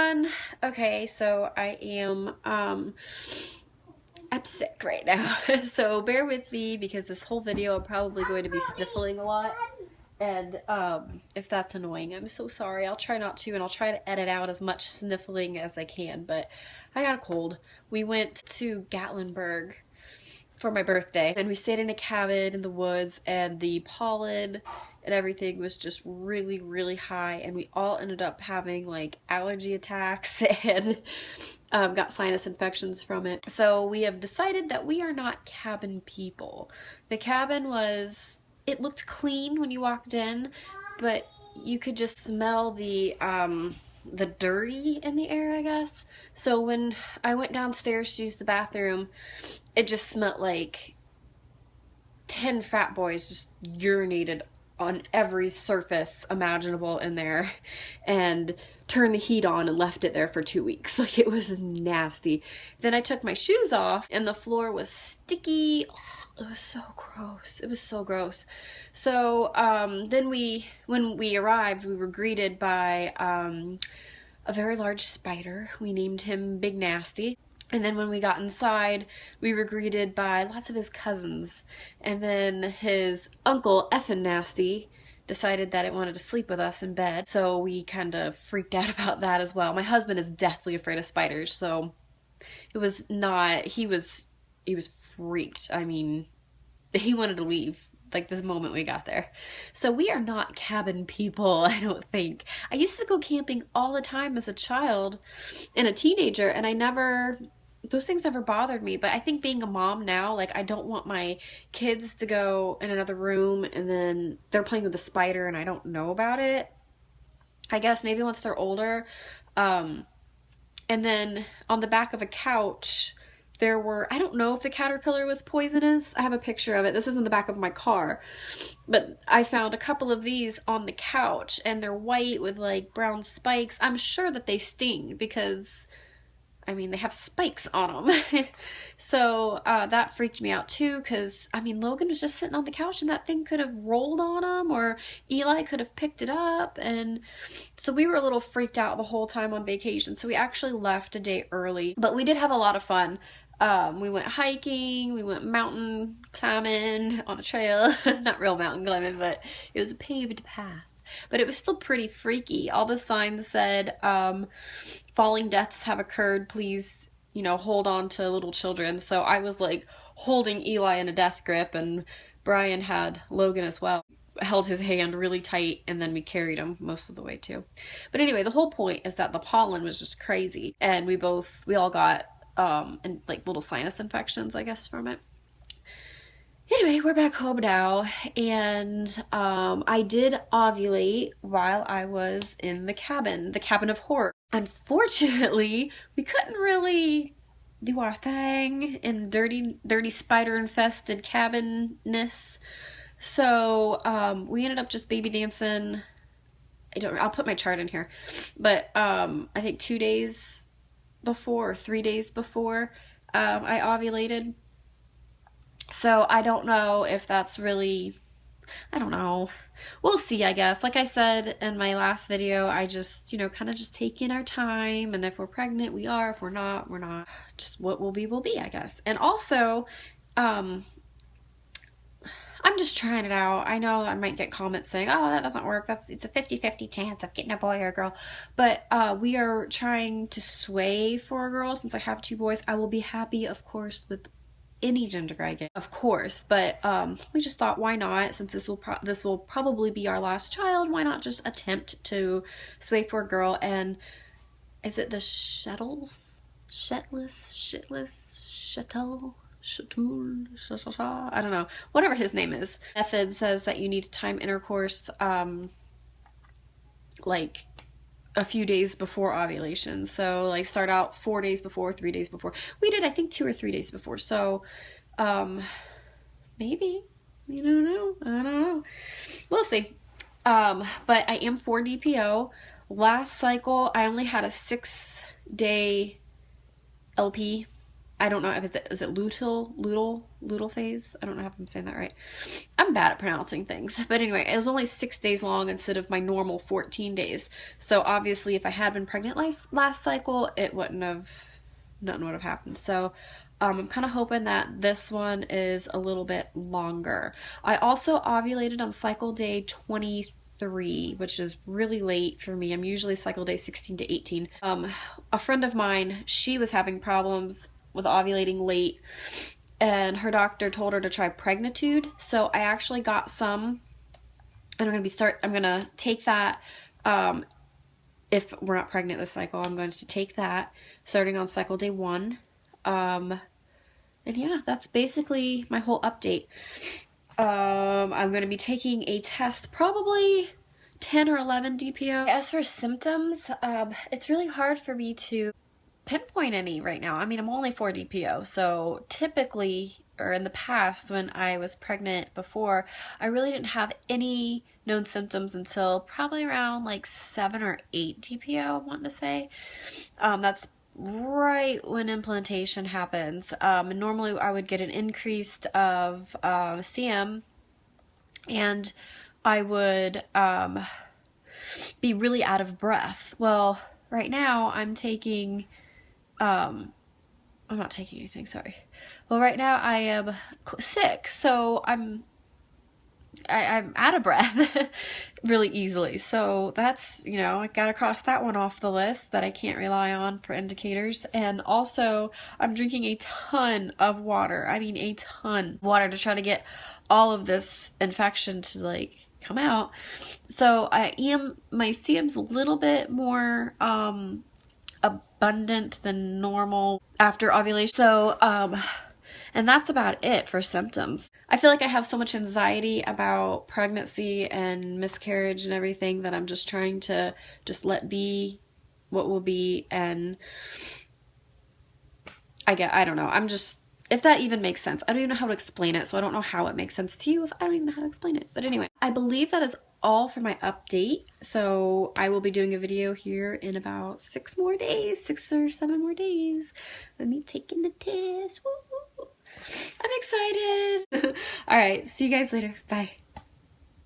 everyone. Okay, so I am I'm sick right now. So bear with me because this whole video I'm probably going to be sniffling a lot. And if that's annoying, I'm so sorry. I'll try not to, and I'll try to edit out as much sniffling as I can, but I got a cold. We went to Gatlinburg for my birthday, and we stayed in a cabin in the woods, and the pollen and everything was just really, really high, and we all ended up having like allergy attacks and got sinus infections from it. So we have decided that we are not cabin people. The cabin was, it looked clean when you walked in, but you could just smell the dirty in the air, I guess. So when I went downstairs to use the bathroom, it just smelled like 10 fat boys just urinated on every surface imaginable in there and turned the heat on and left it there for 2 weeks. Like, it was nasty. Then I took my shoes off and the floor was sticky. Oh, it was so gross. It was so gross. So then when we arrived, we were greeted by a very large spider. We named him Big Nasty. And then when we got inside, we were greeted by lots of his cousins. And then his uncle, Effin Nasty, decided that it wanted to sleep with us in bed. So we kind of freaked out about that as well. My husband is deathly afraid of spiders, so it was not, he was freaked. I mean, he wanted to leave like this moment we got there. So we are not cabin people, I don't think. I used to go camping all the time as a child and a teenager, and those things never bothered me. But I think being a mom now, like, I don't want my kids to go in another room and then they're playing with the spider and I don't know about it. I guess maybe once they're older. And then on the back of a couch, there were, I don't know if the caterpillar was poisonous. I have a picture of it. This is in the back of my car. But I found a couple of these on the couch, and they're white with like brown spikes. I'm sure that they sting because, I mean, they have spikes on them. So that freaked me out too, because, I mean, Logan was just sitting on the couch and that thing could have rolled on him, or Eli could have picked it up. And so we were a little freaked out the whole time on vacation. So we actually left a day early, but we did have a lot of fun. We went hiking, we went mountain climbing on a trail. Not real mountain climbing, but it was a paved path. But it was still pretty freaky. All the signs said, falling deaths have occurred, please, you know, hold on to little children. So I was like holding Eli in a death grip, and Brian had Logan as well. Held his hand really tight, and then we carried him most of the way too. But anyway, the whole point is that the pollen was just crazy, and we all got and like little sinus infections, I guess, from it. Anyway, we're back home now, and I did ovulate while I was in the cabin of horror. Unfortunately, we couldn't really do our thing in dirty spider-infested cabin-ness. So we ended up just baby dancing. I'll put my chart in here, but I think 2 days before or 3 days before I ovulated. So I don't know if that's really, I don't know. We'll see, I guess. Like I said in my last video, I just, you know, kind of just taking our time, and if we're pregnant, we are. If we're not, we're not. Just what will be, I guess. And also, I'm just trying it out. I know I might get comments saying, oh, that doesn't work. It's a 50-50 chance of getting a boy or a girl. But we are trying to sway for a girl since I have 2 boys. I will be happy, of course, with any gender I get, of course. But we just thought, why not? Since this will probably be our last child, why not just attempt to sway for a girl? And is it the Shettles? Shettle? I don't know. Whatever his name is. Method says that you need to time intercourse like a few days before ovulation. So like start out 4 days before, 3 days before. We did, I think, 2 or 3 days before. So maybe. We don't know. I don't know. We'll see. But I am 4 DPO. Last cycle, I only had a 6-day LP. I don't know if is it luteal phase? I don't know if I'm saying that right. I'm bad at pronouncing things. But anyway, it was only 6 days long instead of my normal 14 days. So obviously if I had been pregnant last cycle, it wouldn't have, nothing would have happened. So I'm kind of hoping that this one is a little bit longer. I also ovulated on cycle day 23, which is really late for me. I'm usually cycle day 16 to 18. A friend of mine, she was having problems with ovulating late, and her doctor told her to try Pregnitude. So I actually got some, and I'm gonna take that. If we're not pregnant this cycle, I'm going to take that starting on cycle day 1. And yeah, that's basically my whole update. I'm going to be taking a test, probably 10 or 11 DPO. As for symptoms, it's really hard for me to pinpoint any right now. I mean, I'm only 4 DPO, so typically, or in the past when I was pregnant before, I really didn't have any known symptoms until probably around like 7 or 8 DPO, I want to say. That's right when implantation happens. And normally I would get an increase of CM, and I would be really out of breath. Well, right now I'm taking I'm not taking anything, sorry. Well, right now I am sick, so I'm out of breath really easily. So that's, you know, I gotta cross that one off the list that I can't rely on for indicators. And also, I'm drinking a ton of water. I mean, a ton of water to try to get all of this infection to like come out. So my CM's a little bit more abundant than normal after ovulation. So, and that's about it for symptoms. I feel like I have so much anxiety about pregnancy and miscarriage and everything that I'm just trying to just let be what will be. And I don't know. I'm just, if that even makes sense. I don't even know how to explain it, so I don't know how it makes sense to you if I don't even know how to explain it. But anyway, I believe that is all for my update. So I will be doing a video here in about 6 or 7 more days with me taking the test. Woo! I'm excited. All right, see you guys later. Bye.